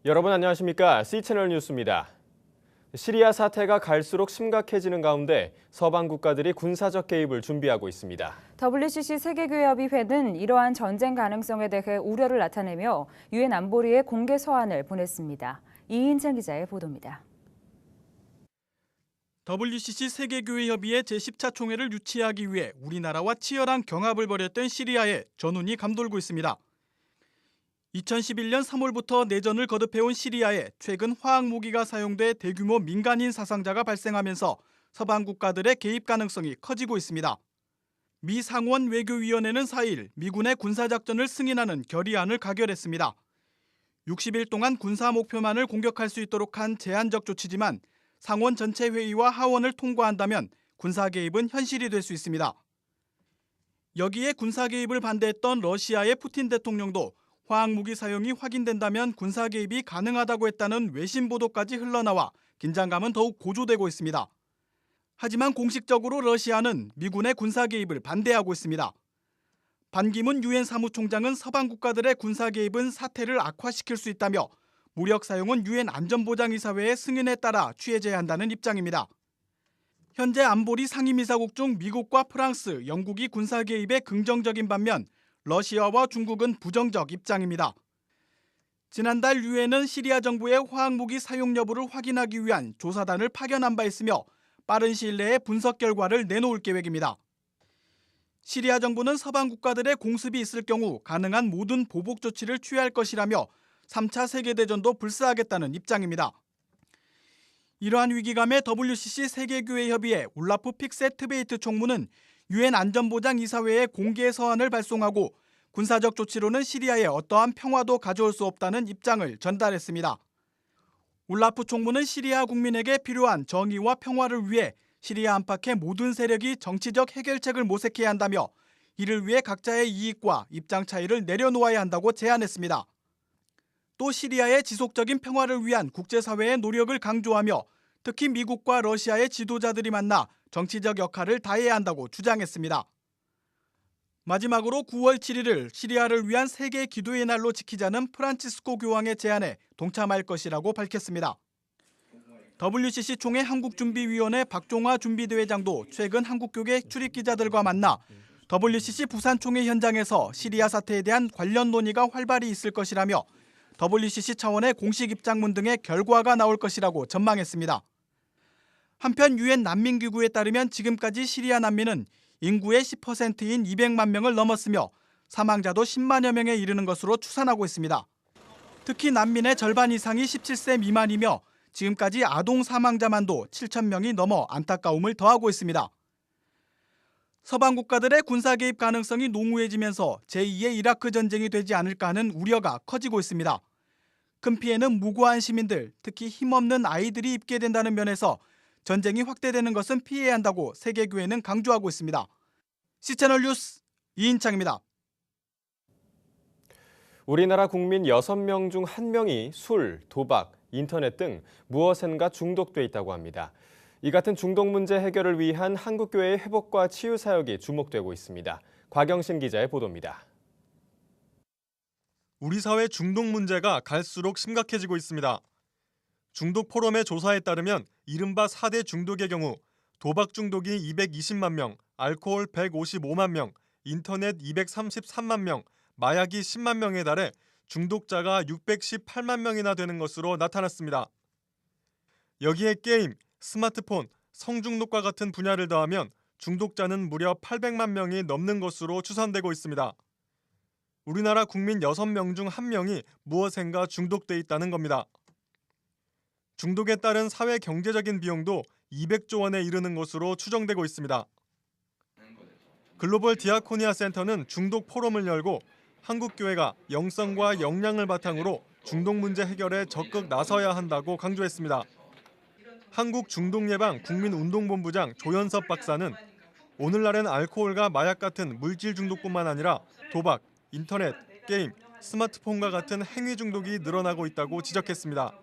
여러분 안녕하십니까? C채널 뉴스입니다. 시리아 사태가 갈수록 심각해지는 가운데 서방 국가들이 군사적 개입을 준비하고 있습니다. WCC 세계교회협의회는 이러한 전쟁 가능성에 대해 우려를 나타내며 유엔 안보리에 공개 서한을 보냈습니다. 이인찬 기자의 보도입니다. WCC 세계교회협의회 제10차 총회를 유치하기 위해 우리나라와 치열한 경합을 벌였던 시리아에 전운이 감돌고 있습니다. 2011년 3월부터 내전을 거듭해온 시리아에 최근 화학무기가 사용돼 대규모 민간인 사상자가 발생하면서 서방 국가들의 개입 가능성이 커지고 있습니다. 미 상원 외교위원회는 4일 미군의 군사작전을 승인하는 결의안을 가결했습니다. 60일 동안 군사 목표만을 공격할 수 있도록 한 제한적 조치지만 상원 전체 회의와 하원을 통과한다면 군사 개입은 현실이 될 수 있습니다. 여기에 군사 개입을 반대했던 러시아의 푸틴 대통령도 화학무기 사용이 확인된다면 군사 개입이 가능하다고 했다는 외신 보도까지 흘러나와 긴장감은 더욱 고조되고 있습니다. 하지만 공식적으로 러시아는 미군의 군사 개입을 반대하고 있습니다. 반기문 유엔 사무총장은 서방 국가들의 군사 개입은 사태를 악화시킬 수 있다며 무력 사용은 유엔 안전보장이사회의 승인에 따라 취해져야 한다는 입장입니다. 현재 안보리 상임이사국 중 미국과 프랑스, 영국이 군사 개입에 긍정적인 반면 러시아와 중국은 부정적 입장입니다. 지난달 유엔은 시리아 정부의 화학무기 사용 여부를 확인하기 위한 조사단을 파견한 바 있으며 빠른 시일 내에 분석 결과를 내놓을 계획입니다. 시리아 정부는 서방 국가들의 공습이 있을 경우 가능한 모든 보복 조치를 취할 것이라며 3차 세계대전도 불사하겠다는 입장입니다. 이러한 위기감에 WCC 세계교회협의회 올라프 픽셋트베이트 총무는 유엔 안전보장이사회에 공개 서한을 발송하고 군사적 조치로는 시리아에 어떠한 평화도 가져올 수 없다는 입장을 전달했습니다. 올라프 총무는 시리아 국민에게 필요한 정의와 평화를 위해 시리아 안팎의 모든 세력이 정치적 해결책을 모색해야 한다며 이를 위해 각자의 이익과 입장 차이를 내려놓아야 한다고 제안했습니다. 또 시리아의 지속적인 평화를 위한 국제사회의 노력을 강조하며 특히 미국과 러시아의 지도자들이 만나 정치적 역할을 다해야 한다고 주장했습니다. 마지막으로 9월 7일을 시리아를 위한 세계 기도의 날로 지키자는 프란치스코 교황의 제안에 동참할 것이라고 밝혔습니다. WCC 총회 한국준비위원회 박종화 준비대회장도 최근 한국교계 출입기자들과 만나 WCC 부산 총회 현장에서 시리아 사태에 대한 관련 논의가 활발히 있을 것이라며 WCC 차원의 공식 입장문 등의 결과가 나올 것이라고 전망했습니다. 한편 유엔 난민기구에 따르면 지금까지 시리아 난민은 인구의 10%인 200만 명을 넘었으며 사망자도 10만여 명에 이르는 것으로 추산하고 있습니다. 특히 난민의 절반 이상이 17세 미만이며 지금까지 아동 사망자만도 7천 명이 넘어 안타까움을 더하고 있습니다. 서방 국가들의 군사 개입 가능성이 농후해지면서 제2의 이라크 전쟁이 되지 않을까 하는 우려가 커지고 있습니다. 큰 피해는 무고한 시민들, 특히 힘없는 아이들이 입게 된다는 면에서 전쟁이 확대되는 것은 피해야 한다고 세계교회는 강조하고 있습니다. C채널 뉴스 이인창입니다. 우리나라 국민 6명 중 1명이 술, 도박, 인터넷 등 무엇엔가 중독돼 있다고 합니다. 이 같은 중독 문제 해결을 위한 한국교회의 회복과 치유 사역이 주목되고 있습니다. 곽영신 기자의 보도입니다. 우리 사회 중독 문제가 갈수록 심각해지고 있습니다. 중독 포럼의 조사에 따르면 이른바 4대 중독의 경우 도박 중독이 220만 명, 알코올 155만 명, 인터넷 233만 명, 마약이 10만 명에 달해 중독자가 618만 명이나 되는 것으로 나타났습니다. 여기에 게임, 스마트폰, 성중독과 같은 분야를 더하면 중독자는 무려 800만 명이 넘는 것으로 추산되고 있습니다. 우리나라 국민 6명 중 1명이 무엇엔가 중독돼 있다는 겁니다. 중독에 따른 사회 경제적인 비용도 200조 원에 이르는 것으로 추정되고 있습니다. 글로벌 디아코니아 센터는 중독 포럼을 열고 한국교회가 영성과 역량을 바탕으로 중독 문제 해결에 적극 나서야 한다고 강조했습니다. 한국중독예방 국민운동본부장 조현섭 박사는 오늘날엔 알코올과 마약 같은 물질 중독뿐만 아니라 도박, 인터넷, 게임, 스마트폰과 같은 행위 중독이 늘어나고 있다고 지적했습니다.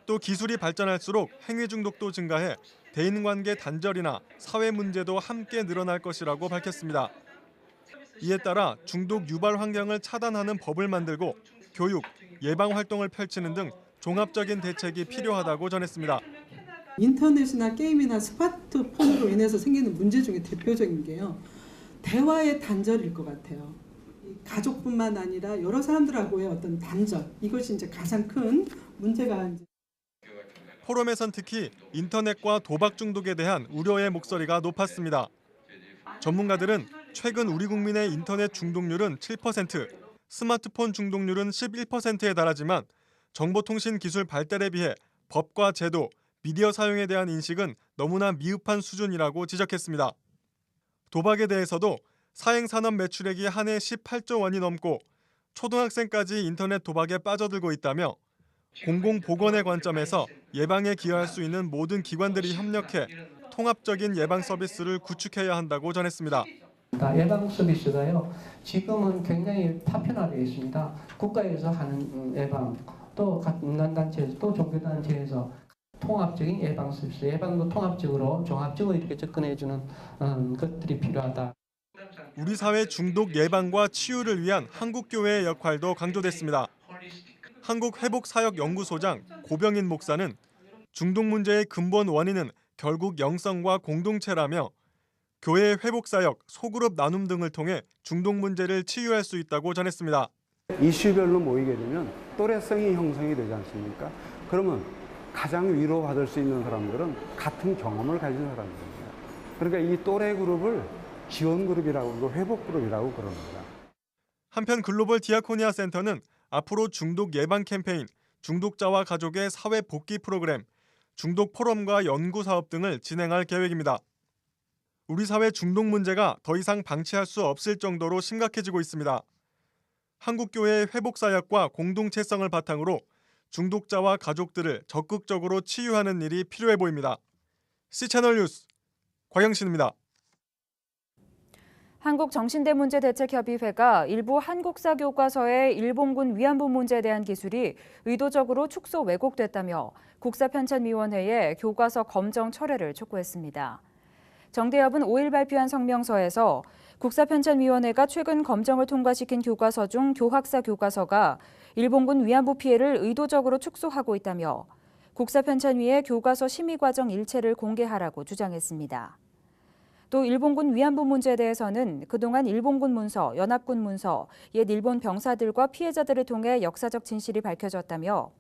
또 기술이 발전할수록 행위 중독도 증가해 대인관계 단절이나 사회 문제도 함께 늘어날 것이라고 밝혔습니다. 이에 따라 중독 유발 환경을 차단하는 법을 만들고 교육, 예방 활동을 펼치는 등 종합적인 대책이 필요하다고 전했습니다. 인터넷이나 게임이나 스마트폰으로 인해서 생기는 문제 중에 대표적인 게요. 대화의 단절일 것 같아요. 가족뿐만 아니라 여러 사람들하고의 어떤 단절, 이것이 이제 가장 큰 문제가 포럼에선 특히 인터넷과 도박 중독에 대한 우려의 목소리가 높았습니다. 전문가들은 최근 우리 국민의 인터넷 중독률은 7%, 스마트폰 중독률은 11%에 달하지만 정보통신 기술 발달에 비해 법과 제도, 미디어 사용에 대한 인식은 너무나 미흡한 수준이라고 지적했습니다. 도박에 대해서도 사행산업 매출액이 한 해 18조 원이 넘고 초등학생까지 인터넷 도박에 빠져들고 있다며 공공보건의 관점에서 예방에 기여할 수 있는 모든 기관들이 협력해 통합적인 예방 서비스를 구축해야 한다고 전했습니다. 예방 서비스가요. 지금은 굉장히 파편화되어 있습니다. 국가에서 하는 예방, 또 민간단체에서 또 종교단체에서 통합적인 예방 서비스, 예방도 통합적으로 종합적으로 이렇게 접근해주는 것들이 필요하다. 우리 사회 중독 예방과 치유를 위한 한국교회의 역할도 강조됐습니다. 한국회복사역연구소장 고병인 목사는 중독 문제의 근본 원인은 결국 영성과 공동체라며 교회 회복사역, 소그룹 나눔 등을 통해 중독 문제를 치유할 수 있다고 전했습니다. 이슈별로 모이게 되면 또래성이 형성이 되지 않습니까? 그러면 가장 위로받을 수 있는 사람들은 같은 경험을 가진 사람들입니다. 그러니까 이 또래 그룹을 지원 그룹이라고 그러고 회복 그룹이라고 그럽니다. 한편 글로벌 디아코니아 센터는 앞으로 중독 예방 캠페인, 중독자와 가족의 사회 복귀 프로그램, 중독 포럼과 연구 사업 등을 진행할 계획입니다. 우리 사회 중독 문제가 더 이상 방치할 수 없을 정도로 심각해지고 있습니다. 한국교회의 회복사역과 공동체성을 바탕으로 중독자와 가족들을 적극적으로 치유하는 일이 필요해 보입니다. C채널 뉴스 곽영신입니다. 한국정신대문제대책협의회가 일부 한국사 교과서의 일본군 위안부 문제에 대한 기술이 의도적으로 축소 왜곡됐다며 국사편찬위원회에 교과서 검정 철회를 촉구했습니다. 정대협은 5일 발표한 성명서에서 국사편찬위원회가 최근 검정을 통과시킨 교과서 중 교학사 교과서가 일본군 위안부 피해를 의도적으로 축소하고 있다며 국사편찬위에 교과서 심의 과정 일체를 공개하라고 주장했습니다. 또 일본군 위안부 문제에 대해서는 그동안 일본군 문서, 연합군 문서, 옛 일본 병사들과 피해자들을 통해 역사적 진실이 밝혀졌다며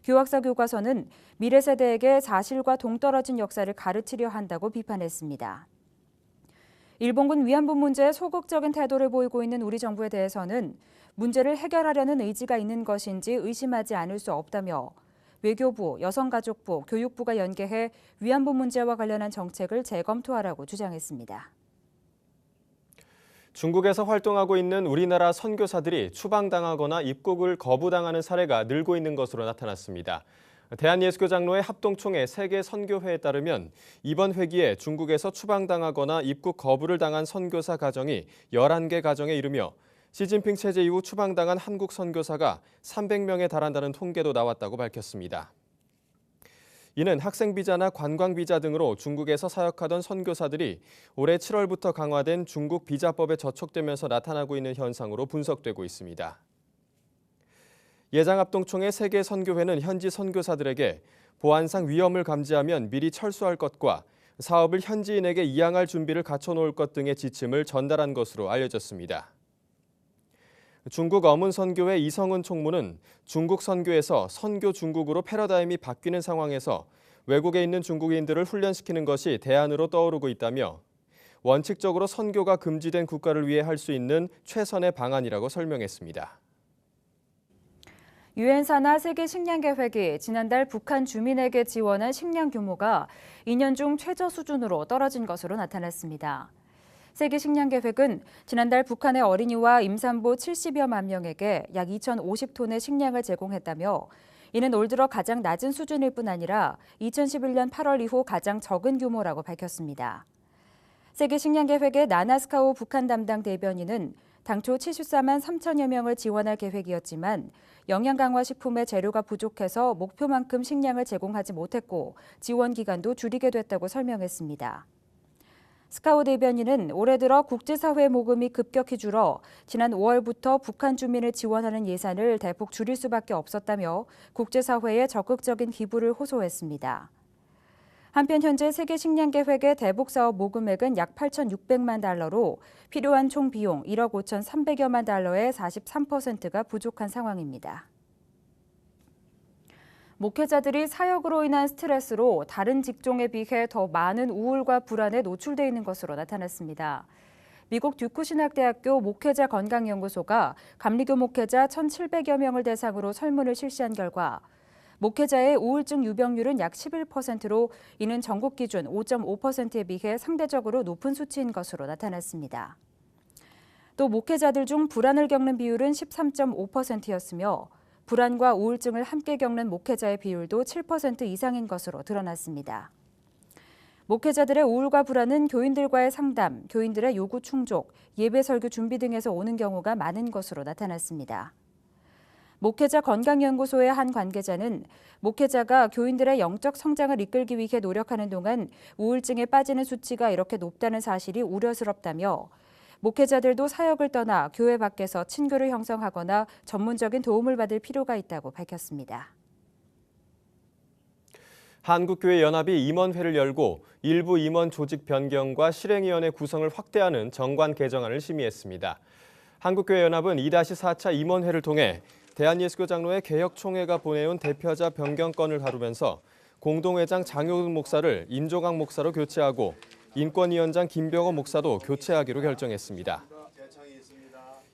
교학사 교과서는 미래 세대에게 사실과 동떨어진 역사를 가르치려 한다고 비판했습니다. 일본군 위안부 문제에 소극적인 태도를 보이고 있는 우리 정부에 대해서는 문제를 해결하려는 의지가 있는 것인지 의심하지 않을 수 없다며 외교부, 여성가족부, 교육부가 연계해 위안부 문제와 관련한 정책을 재검토하라고 주장했습니다. 중국에서 활동하고 있는 우리나라 선교사들이 추방당하거나 입국을 거부당하는 사례가 늘고 있는 것으로 나타났습니다. 대한예수교장로회 합동총회 세계선교회에 따르면 이번 회기에 중국에서 추방당하거나 입국 거부를 당한 선교사 가정이 11개 가정에 이르며 시진핑 체제 이후 추방당한 한국 선교사가 300명에 달한다는 통계도 나왔다고 밝혔습니다. 이는 학생비자나 관광비자 등으로 중국에서 사역하던 선교사들이 올해 7월부터 강화된 중국 비자법에 저촉되면서 나타나고 있는 현상으로 분석되고 있습니다. 예장합동총회 세계선교회는 현지 선교사들에게 보안상 위험을 감지하면 미리 철수할 것과 사업을 현지인에게 이양할 준비를 갖춰놓을 것 등의 지침을 전달한 것으로 알려졌습니다. 중국 어문선교회 이성은 총무는 중국 선교에서 선교 중국으로 패러다임이 바뀌는 상황에서 외국에 있는 중국인들을 훈련시키는 것이 대안으로 떠오르고 있다며 원칙적으로 선교가 금지된 국가를 위해 할 수 있는 최선의 방안이라고 설명했습니다. 유엔 산하 세계식량계획이 지난달 북한 주민에게 지원한 식량 규모가 2년 중 최저 수준으로 떨어진 것으로 나타났습니다. 세계식량계획은 지난달 북한의 어린이와 임산부 70여만 명에게 약 2,050톤의 식량을 제공했다며 이는 올 들어 가장 낮은 수준일 뿐 아니라 2011년 8월 이후 가장 적은 규모라고 밝혔습니다. 세계식량계획의 나나스카우 북한 담당 대변인은 당초 74만 3천여 명을 지원할 계획이었지만 영양강화식품의 재료가 부족해서 목표만큼 식량을 제공하지 못했고 지원 기간도 줄이게 됐다고 설명했습니다. 스카우 대변인은 올해 들어 국제사회 모금이 급격히 줄어 지난 5월부터 북한 주민을 지원하는 예산을 대폭 줄일 수밖에 없었다며 국제사회에 적극적인 기부를 호소했습니다. 한편 현재 세계식량계획의 대북사업 모금액은 약 8,600만 달러로 필요한 총 비용 1억 5,300여만 달러의 43%가 부족한 상황입니다. 목회자들이 사역으로 인한 스트레스로 다른 직종에 비해 더 많은 우울과 불안에 노출돼 있는 것으로 나타났습니다. 미국 듀크 신학대학교 목회자 건강연구소가 감리교 목회자 1,700여 명을 대상으로 설문을 실시한 결과 목회자의 우울증 유병률은 약 11%로 이는 전국 기준 5.5%에 비해 상대적으로 높은 수치인 것으로 나타났습니다. 또 목회자들 중 불안을 겪는 비율은 13.5%였으며 불안과 우울증을 함께 겪는 목회자의 비율도 7% 이상인 것으로 드러났습니다. 목회자들의 우울과 불안은 교인들과의 상담, 교인들의 요구 충족, 예배 설교 준비 등에서 오는 경우가 많은 것으로 나타났습니다. 목회자 건강연구소의 한 관계자는 목회자가 교인들의 영적 성장을 이끌기 위해 노력하는 동안 우울증에 빠지는 수치가 이렇게 높다는 사실이 우려스럽다며 목회자들도 사역을 떠나 교회 밖에서 친교를 형성하거나 전문적인 도움을 받을 필요가 있다고 밝혔습니다. 한국교회연합이 임원회를 열고 일부 임원 조직 변경과 실행위원회 구성을 확대하는 정관 개정안을 심의했습니다. 한국교회연합은 2-4차 임원회를 통해 대한예수교 장로회 개혁총회가 보내온 대표자 변경건을 다루면서 공동회장 장효근 목사를 임조강 목사로 교체하고 인권위원장 김병호 목사도 교체하기로 결정했습니다.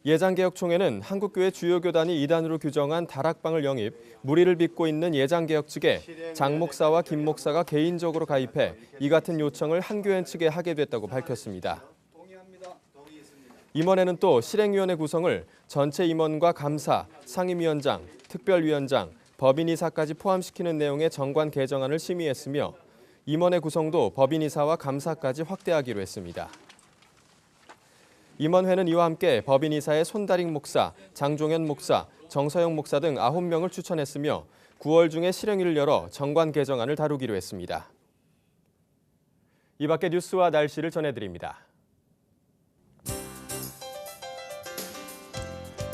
예장개혁총회는 한국교회 주요 교단이 이단으로 규정한 다락방을 영입, 물의를 빚고 있는 예장개혁 측에 장 목사와 김 목사가 개인적으로 가입해 이 같은 요청을 한교회 측에 하게 됐다고 밝혔습니다. 임원회는 또 실행위원회 구성을 전체 임원과 감사, 상임위원장, 특별위원장, 법인이사까지 포함시키는 내용의 정관 개정안을 심의했으며 임원회 구성도 법인이사와 감사까지 확대하기로 했습니다. 임원회는 이와 함께 법인이사의 손다릭 목사, 장종현 목사, 정서영 목사 등 9명을 추천했으며 9월 중에 실행위를 열어 정관 개정안을 다루기로 했습니다. 이 밖에 뉴스와 날씨를 전해드립니다.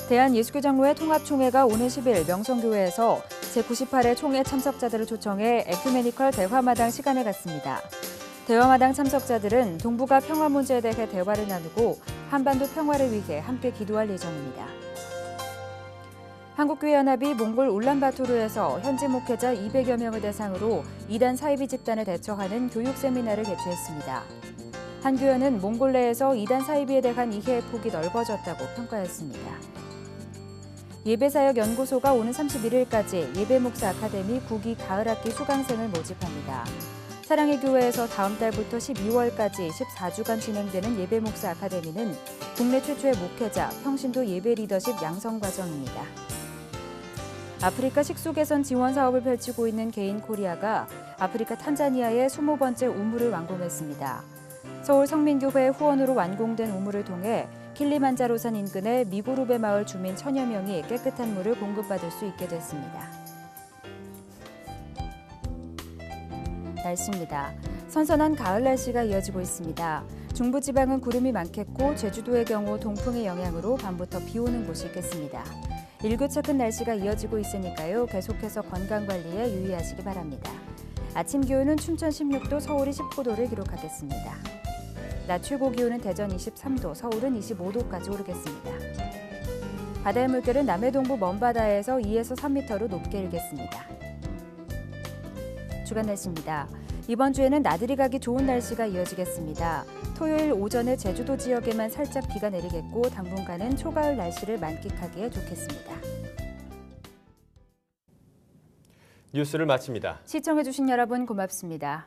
대한예수교 장로회 통합총회가 오는 10일 명성교회에서 제98회 총회 참석자들을 초청해 에큐메니컬 대화마당 시간을 갖습니다. 대화마당 참석자들은 동북아 평화 문제에 대해 대화를 나누고 한반도 평화를 위해 함께 기도할 예정입니다. 한국교회연합이 몽골 울란바토르에서 현지 목회자 200여 명을 대상으로 이단 사이비 집단을 대처하는 교육 세미나를 개최했습니다. 한 교회는 몽골 내에서 이단 사이비에 대한 이해의 폭이 넓어졌다고 평가했습니다. 예배사역연구소가 오는 31일까지 예배목사 아카데미 9기 가을학기 수강생을 모집합니다. 사랑의 교회에서 다음 달부터 12월까지 14주간 진행되는 예배목사 아카데미는 국내 최초의 목회자, 평신도 예배 리더십 양성 과정입니다. 아프리카 식수 개선 지원 사업을 펼치고 있는 개인 코리아가 아프리카 탄자니아의 20번째 우물을 완공했습니다. 서울 성민교회 후원으로 완공된 우물을 통해 킬리만자로산 인근의 미고루베 마을 주민 1000여 명이 깨끗한 물을 공급받을 수 있게 됐습니다. 날씨입니다. 선선한 가을 날씨가 이어지고 있습니다. 중부지방은 구름이 많겠고 제주도의 경우 동풍의 영향으로 밤부터 비 오는 곳이 있겠습니다. 일교차큰 날씨가 이어지고 있으니까요. 계속해서 건강관리에 유의하시기 바랍니다. 아침 기온은 춘천 16도, 서울이 19도를 기록하겠습니다. 낮 최고 기온은 대전 23도, 서울은 25도까지 오르겠습니다. 바다의 물결은 남해동부 먼바다에서 2에서 3m로 높게 일겠습니다. 주간 날씨입니다. 이번 주에는 나들이 가기 좋은 날씨가 이어지겠습니다. 토요일 오전에 제주도 지역에만 살짝 비가 내리겠고 당분간은 초가을 날씨를 만끽하기에 좋겠습니다. 뉴스를 마칩니다. 시청해주신 여러분 고맙습니다.